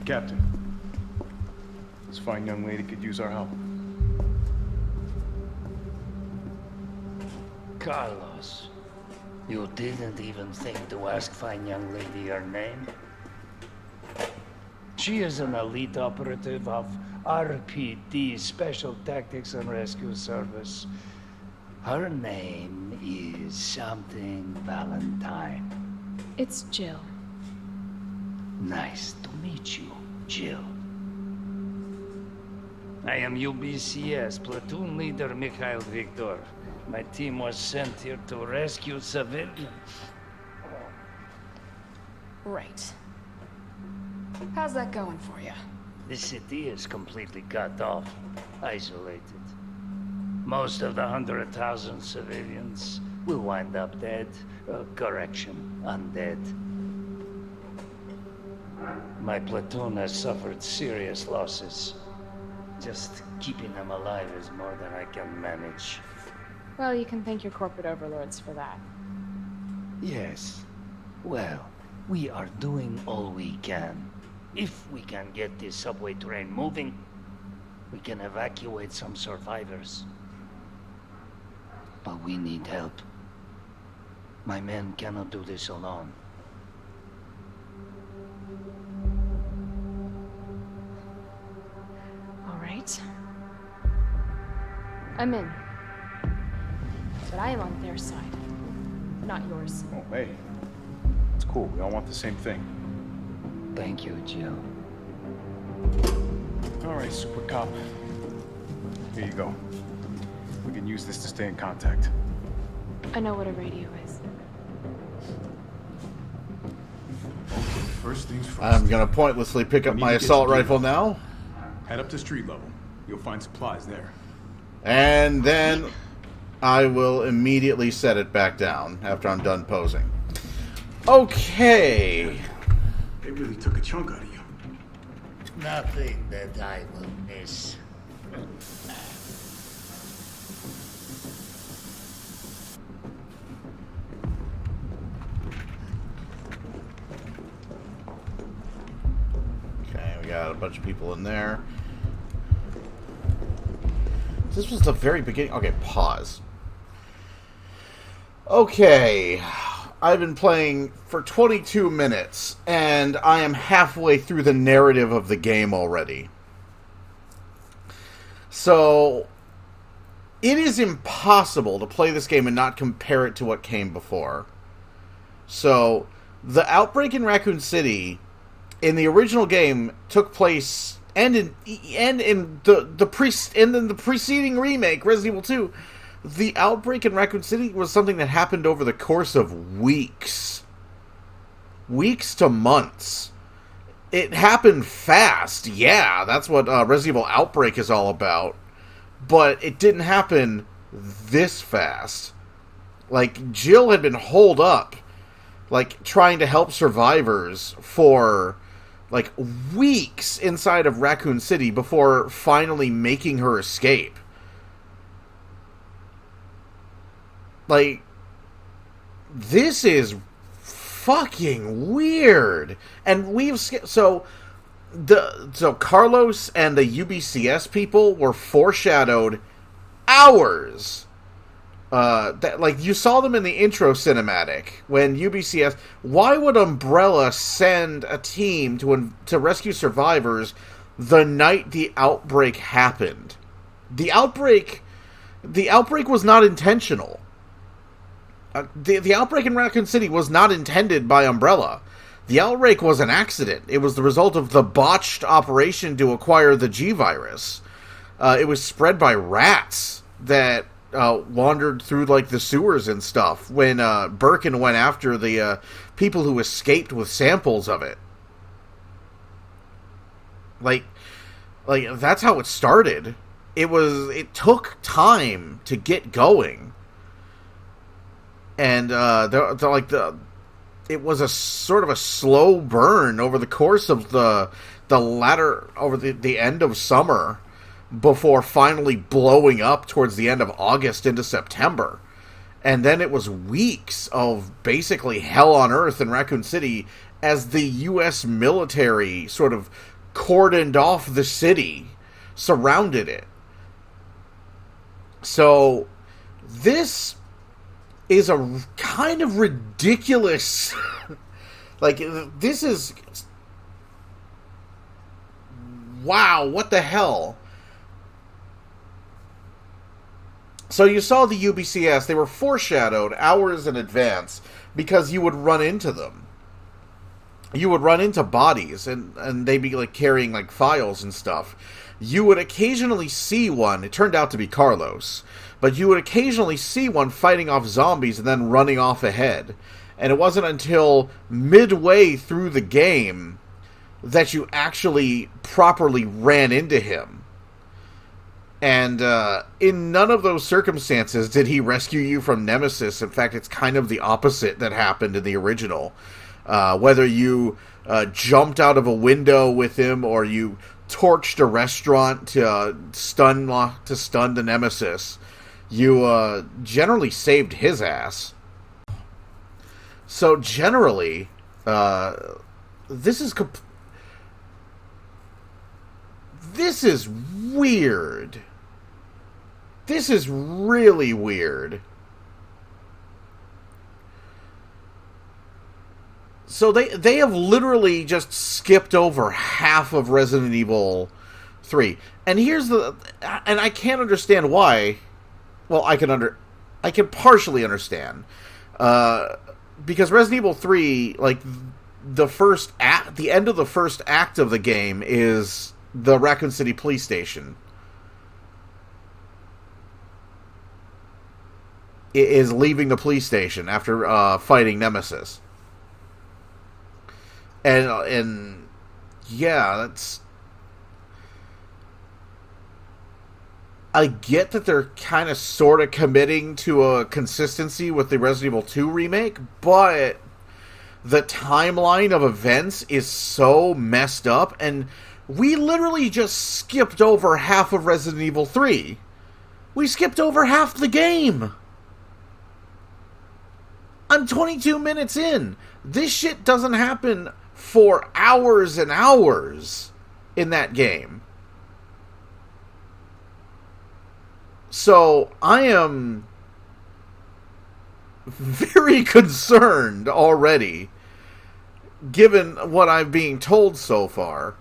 Captain. This fine young lady could use our help. Carlos, you didn't even think to ask fine young lady her name? She is an elite operative of RPD, Special Tactics and Rescue Service. Her name is something Valentine. It's Jill. Nice to meet you, Jill. I am UBCS Platoon Leader Mikhail Victor. My team was sent here to rescue civilians. Right. How's that going for you? The city is completely cut off, isolated. Most of the 100,000 civilians will wind up dead. Correction, undead. My platoon has suffered serious losses. Just keeping them alive is more than I can manage. Well, you can thank your corporate overlords for that. Yes. Well, we are doing all we can. If we can get this subway train moving, we can evacuate some survivors. But we need help. My men cannot do this alone. All right. I'm in. But I am on their side, not yours. Oh, hey. It's cool. We all want the same thing. Thank you, Jill. All right, Super Cop. Here you go. We can use this to stay in contact. I know what a radio is. First things first. I'm gonna pointlessly pick up my assault rifle now. Head up to street level. You'll find supplies there. And then I will immediately set it back down after I'm done posing. Okay. They really took a chunk out of you. Nothing that I will miss. Okay, we got a bunch of people in there. This was the very beginning. Okay, pause. Okay, I've been playing for 22 minutes, and I am halfway through the narrative of the game already. So, it is impossible to play this game and not compare it to what came before. So, the outbreak in Raccoon City, in the original game, took place, and in the preceding remake, Resident Evil 2, the outbreak in Raccoon City was something that happened over the course of weeks. Weeks to months. It happened fast, yeah, that's what Resident Evil Outbreak is all about. But it didn't happen this fast. Like, Jill had been holed up, like, trying to help survivors for, like, weeks inside of Raccoon City before finally making her escape. Like, this is fucking weird. And so Carlos and the UBCS people were foreshadowed hours. Like, you saw them in the intro cinematic when UBCS. Why would Umbrella send a team to rescue survivors the night the outbreak happened? The outbreak was not intentional. The outbreak in Raccoon City was not intended by Umbrella. The outbreak was an accident. It was the result of the botched operation to acquire the G-Virus. It was spread by rats that wandered through, like, the sewers and stuff when Birkin went after the people who escaped with samples of it. Like, that's how it started. It took time to get going. And it was a sort of a slow burn over the course of the end of summer before finally blowing up towards the end of August into September. And then it was weeks of basically hell on earth in Raccoon City as the U.S. military sort of cordoned off the city, surrounded it. So, this is a kind of ridiculous... like, this is... Wow, what the hell? So you saw the UBCS, they were foreshadowed hours in advance because you would run into them. You would run into bodies, and they'd be like carrying like files and stuff. You would occasionally see one, it turned out to be Carlos, but you would occasionally see one fighting off zombies and then running off ahead. And it wasn't until midway through the game that you actually properly ran into him. And in none of those circumstances did he rescue you from Nemesis. In fact, it's kind of the opposite that happened in the original. Whether you jumped out of a window with him or you torched a restaurant to stun the Nemesis, you generally saved his ass. So generally, this is weird. This is really weird. So they have literally just skipped over half of Resident Evil 3. And and I can't understand why. Well, I can partially understand. Because Resident Evil 3, like, the end of the first act of the game is the Raccoon City police station. It is leaving the police station after fighting Nemesis. And yeah, that's... I get that they're kind of sort of committing to a consistency with the Resident Evil 2 remake, but the timeline of events is so messed up, and we literally just skipped over half of Resident Evil 3. We skipped over half the game. I'm 22 minutes in. This shit doesn't happen for hours and hours in that game. So, I am very concerned already, given what I'm being told so far.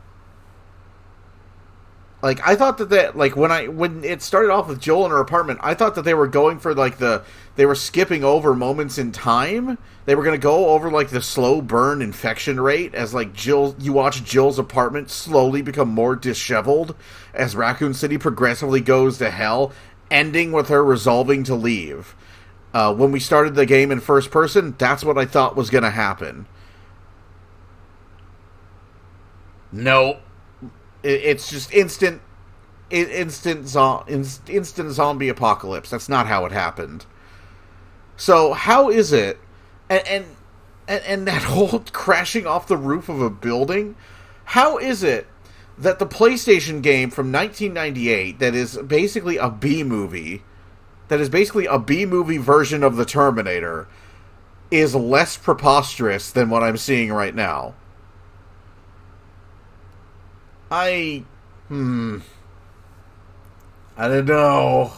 Like, I thought that like, when it started off with Joel in her apartment, I thought that they were going for, like, they were skipping over moments in time. They were going to go over, like, the slow burn infection rate as, like, you watch Jill's apartment slowly become more disheveled as Raccoon City progressively goes to hell, ending with her resolving to leave. When we started the game in first person, that's what I thought was going to happen. No. It's just instant zombie apocalypse. That's not how it happened. So how is it, and that whole crashing off the roof of a building, how is it that the PlayStation game from 1998 that is basically a B-movie, version of the Terminator, is less preposterous than what I'm seeing right now? I don't know.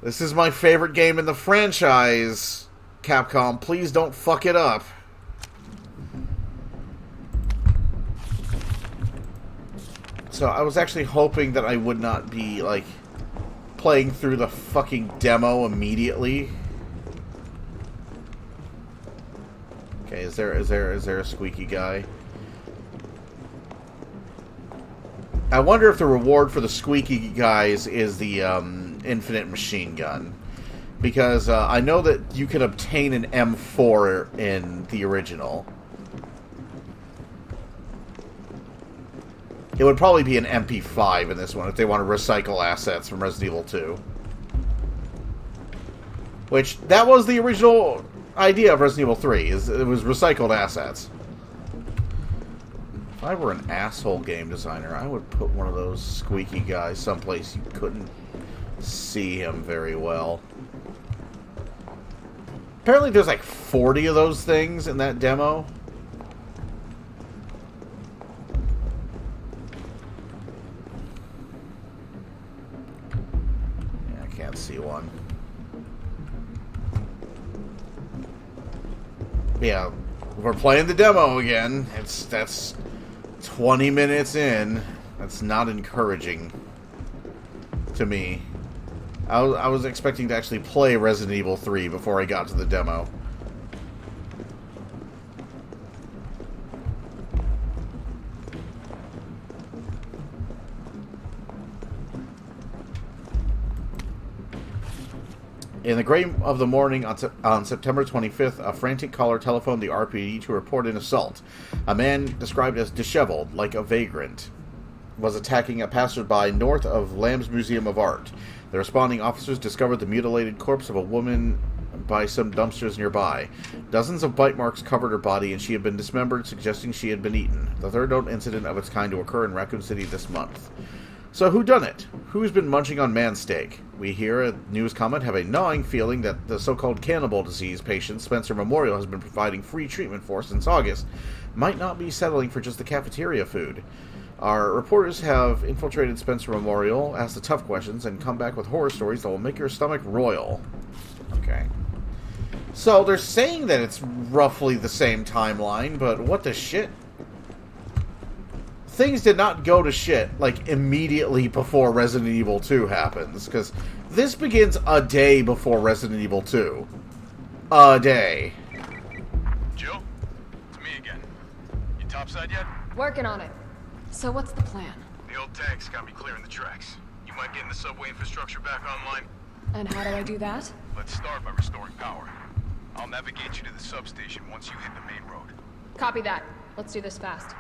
This is my favorite game in the franchise, Capcom. Please don't fuck it up. So I was actually hoping that I would not be, like, playing through the fucking demo immediately. Okay, is there a squeaky guy? I wonder if the reward for the squeaky guys is the infinite machine gun. Because I know that you can obtain an M4 in the original. It would probably be an MP5 in this one if they want to recycle assets from Resident Evil 2. Which, that was the original idea of Resident Evil 3, it was recycled assets. If I were an asshole game designer, I would put one of those squeaky guys someplace you couldn't see him very well. Apparently there's like 40 of those things in that demo. see one. Yeah, we're playing the demo again. That's 20 minutes in. That's not encouraging to me. I was expecting to actually play Resident Evil 3 before I got to the demo. In the gray of the morning on September 25th, a frantic caller telephoned the RPD to report an assault. A man described as disheveled, like a vagrant, was attacking a passerby north of Lamb's Museum of Art. The responding officers discovered the mutilated corpse of a woman by some dumpsters nearby. Dozens of bite marks covered her body, and she had been dismembered, suggesting she had been eaten. The third known incident of its kind to occur in Raccoon City this month. So who done it? Who's been munching on man steak? We here at News Comment have a gnawing feeling that the so-called cannibal disease patient Spencer Memorial has been providing free treatment for since August might not be settling for just the cafeteria food. Our reporters have infiltrated Spencer Memorial, asked the tough questions, and come back with horror stories that will make your stomach roil. Okay. So they're saying that it's roughly the same timeline, but what the shit? Things did not go to shit, like, immediately before Resident Evil 2 happens, because this begins a day before Resident Evil 2. A day. Jill? It's me again. You topside yet? Working on it. So what's the plan? The old tanks got me clearing the tracks. You mind getting the subway infrastructure back online? And how do I do that? Let's start by restoring power. I'll navigate you to the substation once you hit the main road. Copy that. Let's do this fast.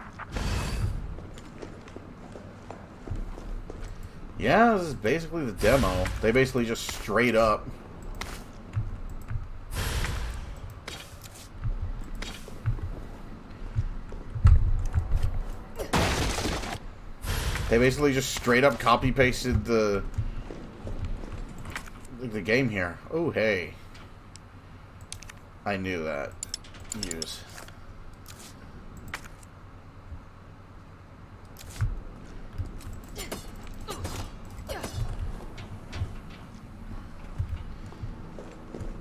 Yeah, this is basically the demo. They basically just straight up... They basically just straight up copy-pasted the game here. Oh, hey. I knew that. Use.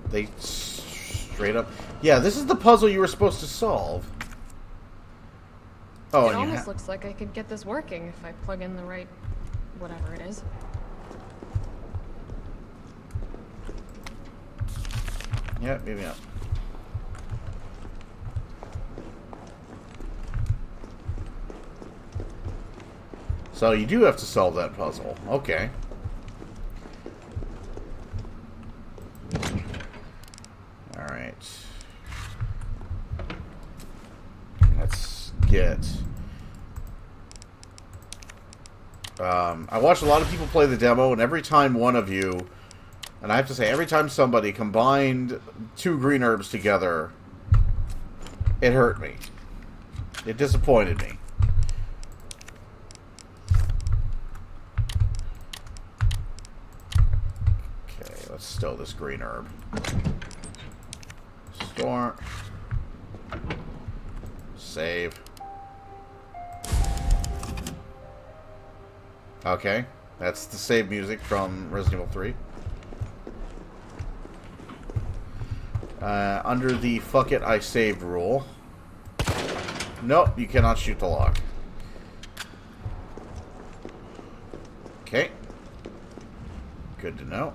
They straight up... Yeah, this is the puzzle you were supposed to solve. Oh, It and you almost looks like I could get this working if I plug in the right... whatever it is. Yeah, maybe not. So you do have to solve that puzzle. Okay. Alright. Let's get... I watched a lot of people play the demo, and every time one of you... And I have to say, every time somebody combined 2 green herbs together, it hurt me. It disappointed me. Okay, let's stow this green herb. Store. Save. Okay, that's the save music from Resident Evil 3. Under the fuck it, I saved rule. Nope, you cannot shoot the lock. Okay. Good to know.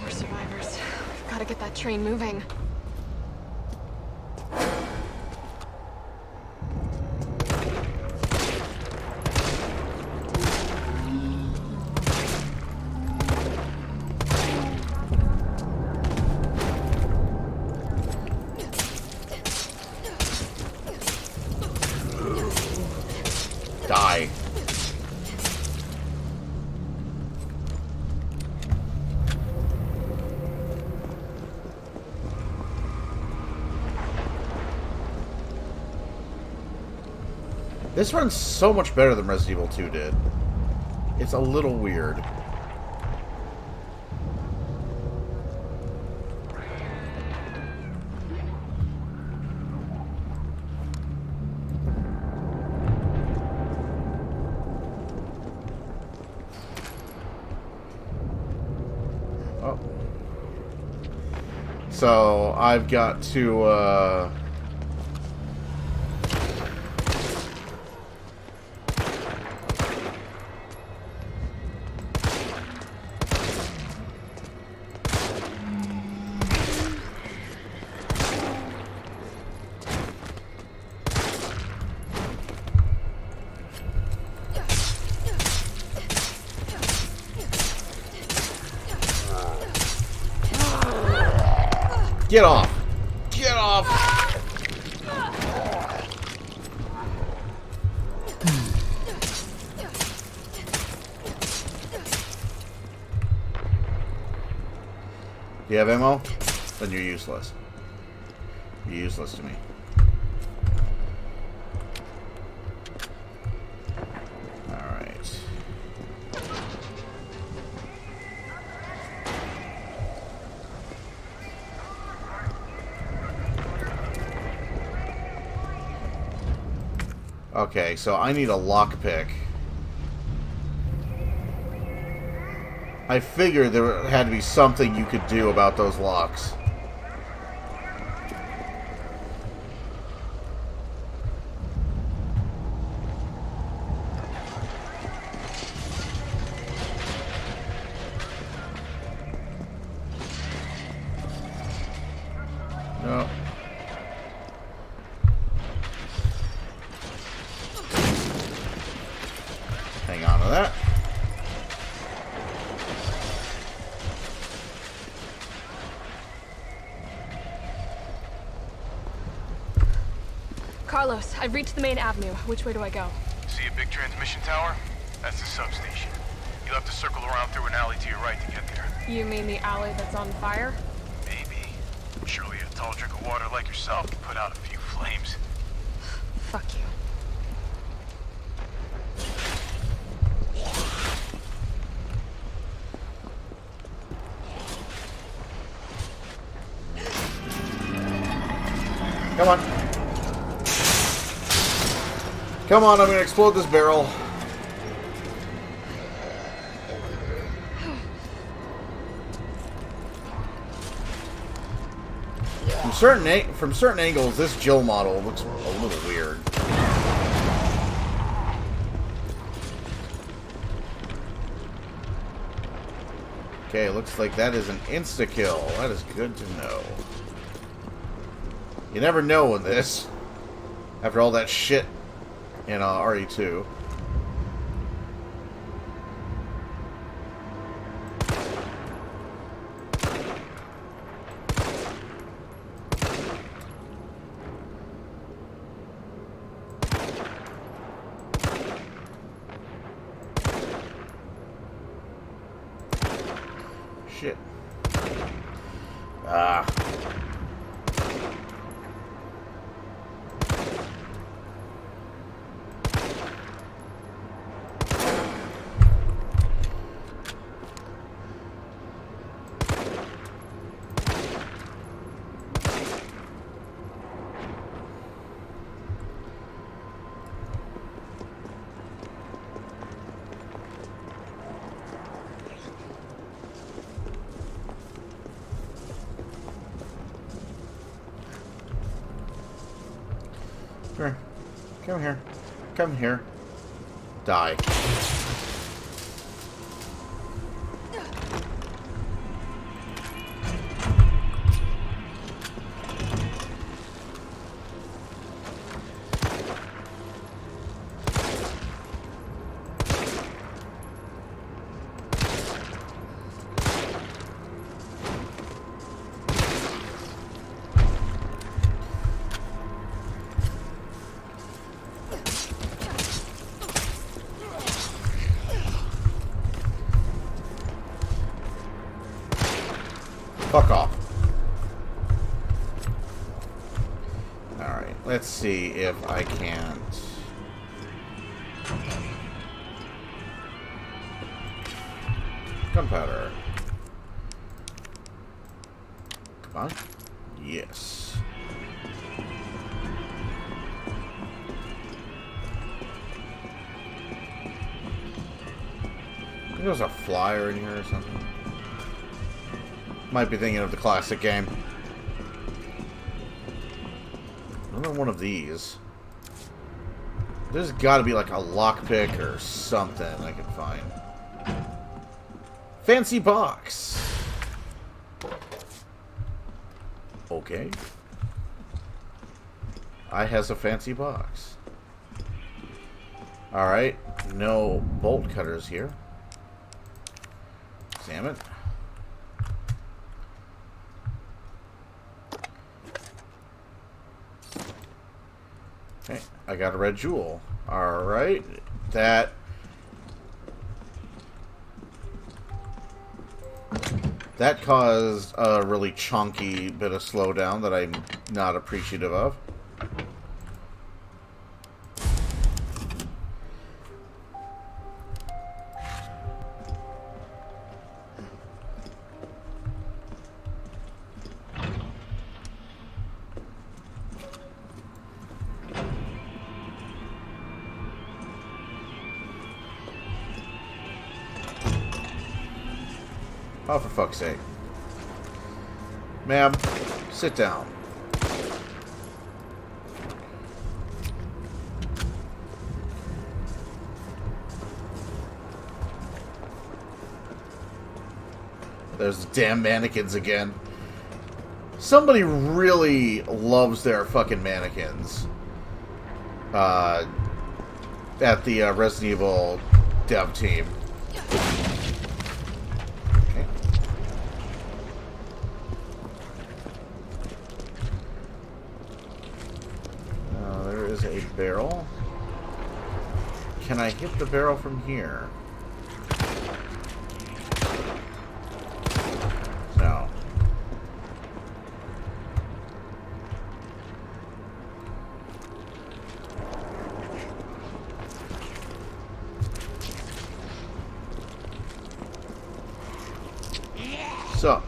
We're survivors. Gotta get that train moving. Die. This runs so much better than Resident Evil 2 did. It's a little weird. Oh. So, I've got to, Get off! Get off! Do you have ammo? Then you're useless. You're useless to me. Alright. Okay, so I need a lockpick. I figured there had to be something you could do about those locks. No. Hang on to that. Carlos, I've reached the main avenue. Which way do I go? See a big transmission tower? That's the substation. You'll have to circle around through an alley to your right to get there. You mean the alley that's on fire? Maybe. Surely a tall drink of water like yourself can put out a few flames. Fuck you. Come on. Come on, I'm gonna explode this barrel. From certain angles, this Jill model looks a little weird. Okay, looks like that is an insta-kill. That is good to know. You never know in this. After all that shit in RE2. Shit. Ah. Come here. Come here. Come here. Die. Fuck off. Alright, let's see if I can't... Gunpowder. Come on. Yes. I think there's a flyer in here or something. Might be thinking of the classic game. Another one of these. There's got to be like a lockpick or something I can find. Fancy box. Okay. I has a fancy box. Alright. No bolt cutters here. Examine. Okay, I got a red jewel. Alright. That caused a really chunky bit of slowdown that I'm not appreciative of. Oh, for fuck's sake. Ma'am, sit down. There's the damn mannequins again. Somebody really loves their fucking mannequins. At the Resident Evil dev team. A barrel. Can I hit the barrel from here? No. So.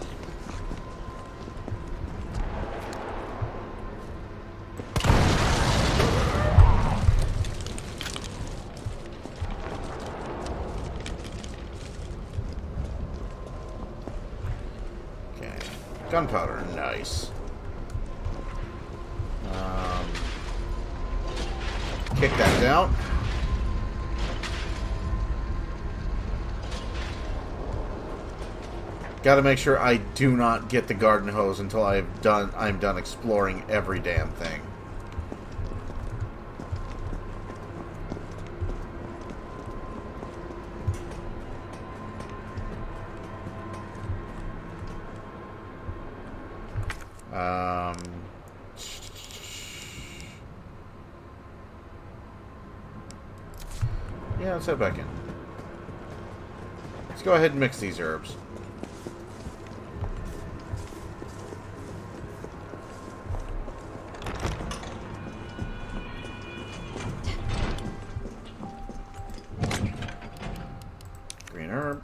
Gunpowder, nice. Kick that down. Got to make sure I do not get the garden hose until I'm done exploring every damn thing. Yeah, let's head back in. Let's go ahead and mix these herbs. Green herb.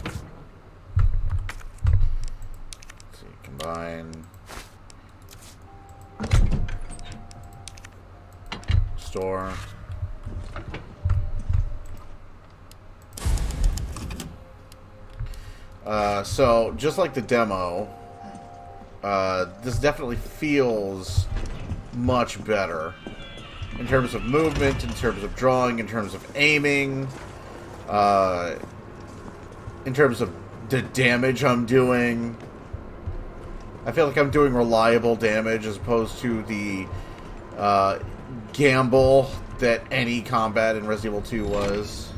Let's see, combine. Store. So, just like the demo, this definitely feels much better in terms of movement, in terms of drawing, in terms of aiming, in terms of the damage I'm doing. I feel like I'm doing reliable damage as opposed to the gamble that any combat in Resident Evil 2 was.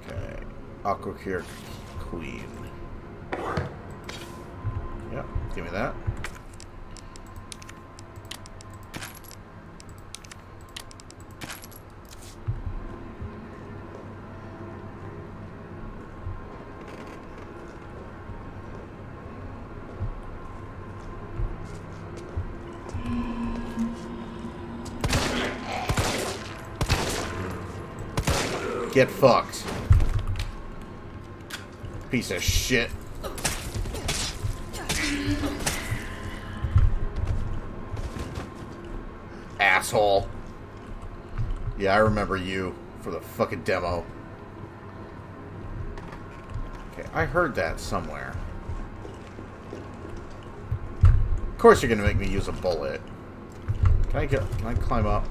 Okay. Aquacure Queen. Yep, give me that. Get fucked. Piece of shit. asshole. Yeah, I remember you for the fucking demo. Okay, I heard that somewhere. Of course you're gonna make me use a bullet. Can I climb up?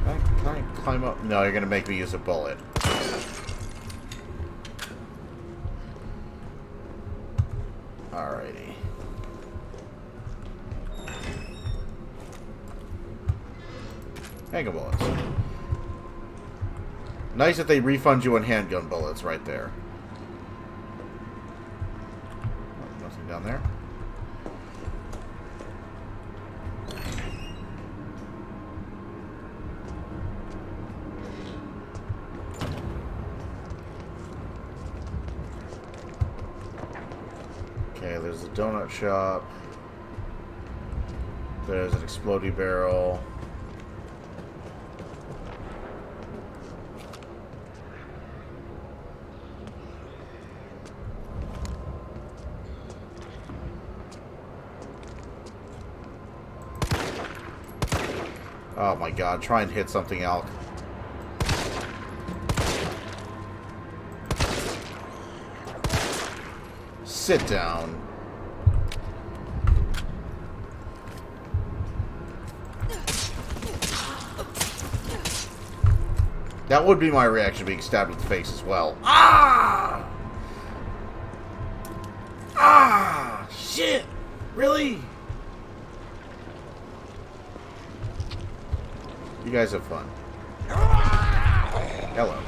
Can I climb up? No, you're gonna make me use a bullet. Alrighty. Handgun bullets. Nice that they refund you on handgun bullets right there. Oh, nothing down there. Okay, there's a donut shop. There's an explodey barrel. Oh my god, try and hit something, ALCH. Sit down. That would be my reaction, being stabbed in the face as well. Ah! Ah! Shit! Really? You guys have fun. Hello.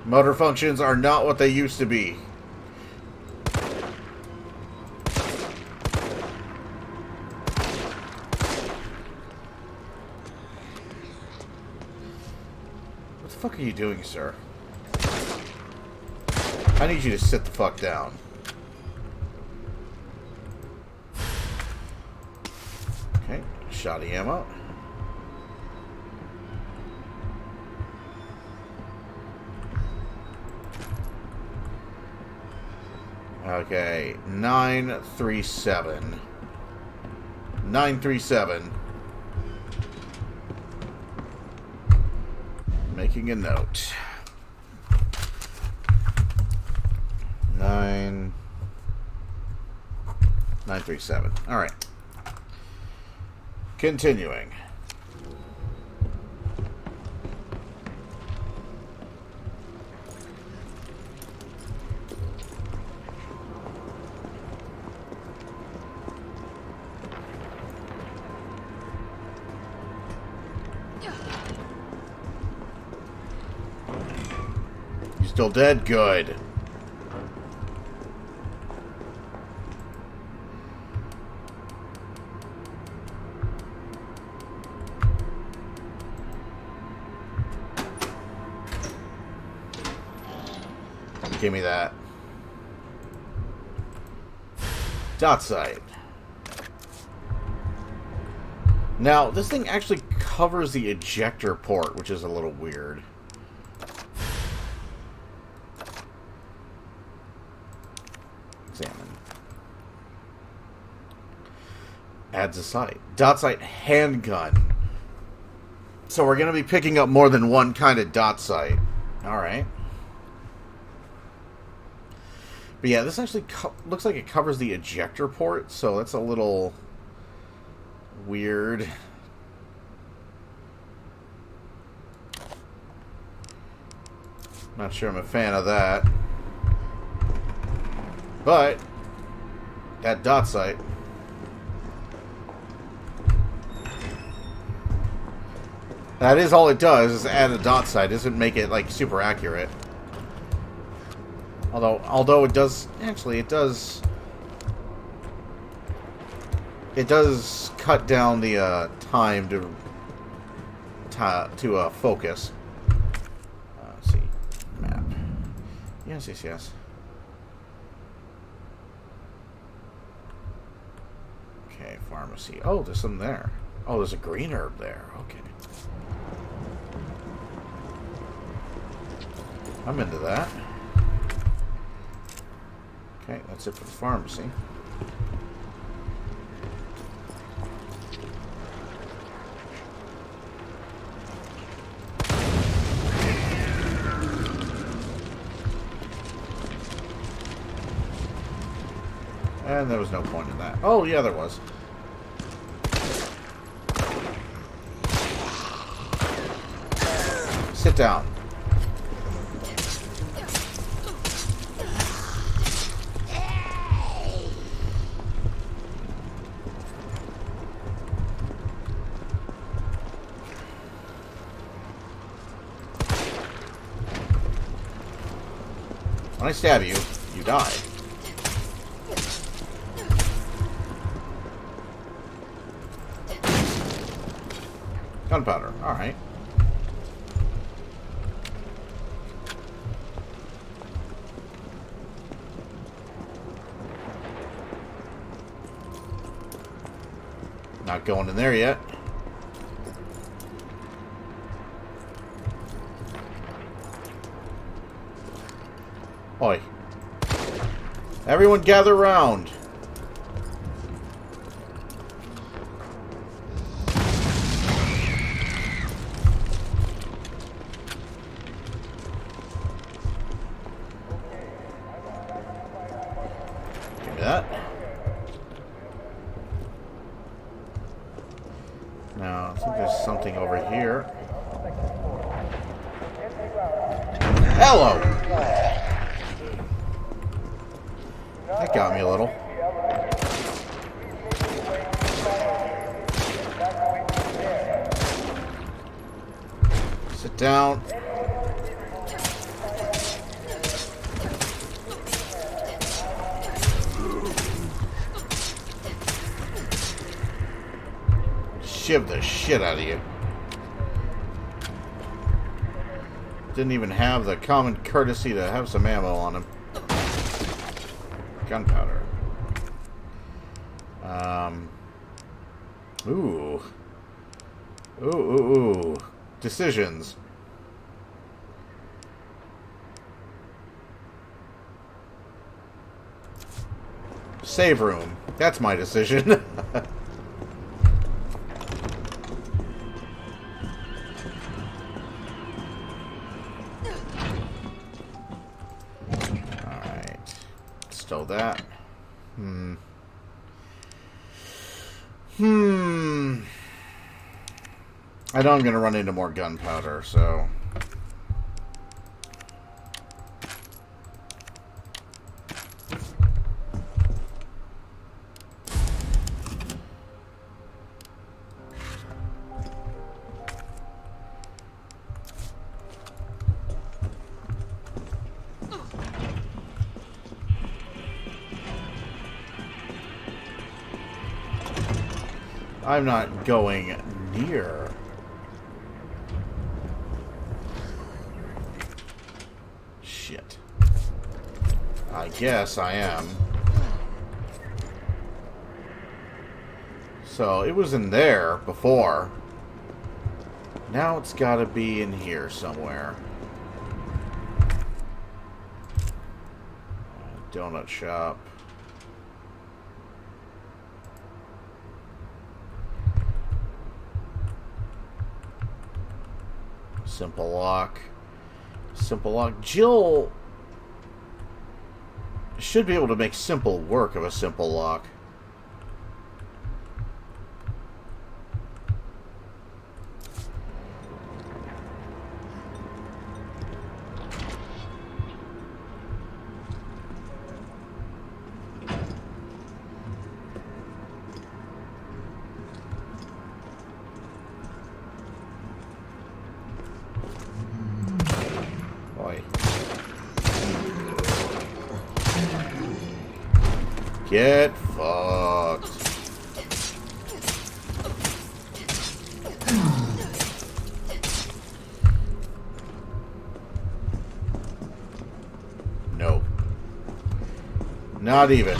Motor functions are not what they used to be. What the fuck are you doing, sir? I need you to sit the fuck down. Okay, shoddy ammo. Okay, 937. 937. Making a note. 937. All right. Continuing. You still dead? Good. Give me that. Dot sight. Now, this thing actually covers the ejector port, which is a little weird. Examine. Adds a sight. Dot sight handgun. So we're going to be picking up more than one kind of dot sight. Alright. But yeah, this actually looks like it covers the ejector port, so that's a little weird. Not sure I'm a fan of that. But that dot sight. That is all it does, is add a dot sight. It doesn't make it like super accurate. Although it does, actually, it does cut down the time to focus. Let's see, map. Yes. Okay, pharmacy. Oh, there's some there. Oh, there's a green herb there. Okay. I'm into that. Okay, that's it for the pharmacy. And there was no point in that. Oh, yeah, there was. Sit down. When I stab you, you die. Gunpowder. Alright. Not going in there yet. Oi. Everyone gather round. Give me that. Now, I think there's something over here. Hello! That got me a little. Sit down. Shiv the shit out of you. Didn't even have the common courtesy to have some ammo on him. Gunpowder. Ooh. Ooh. Decisions. Save room. That's my decision. Alright. Stow that. I know I'm going to run into more gunpowder, so... I'm not going near. Shit. I guess I am. So, it was in there before. Now it's gotta be in here somewhere. Donut shop. Simple lock. Simple lock. Jill should be able to make simple work of a simple lock. Get fucked. No. Not even.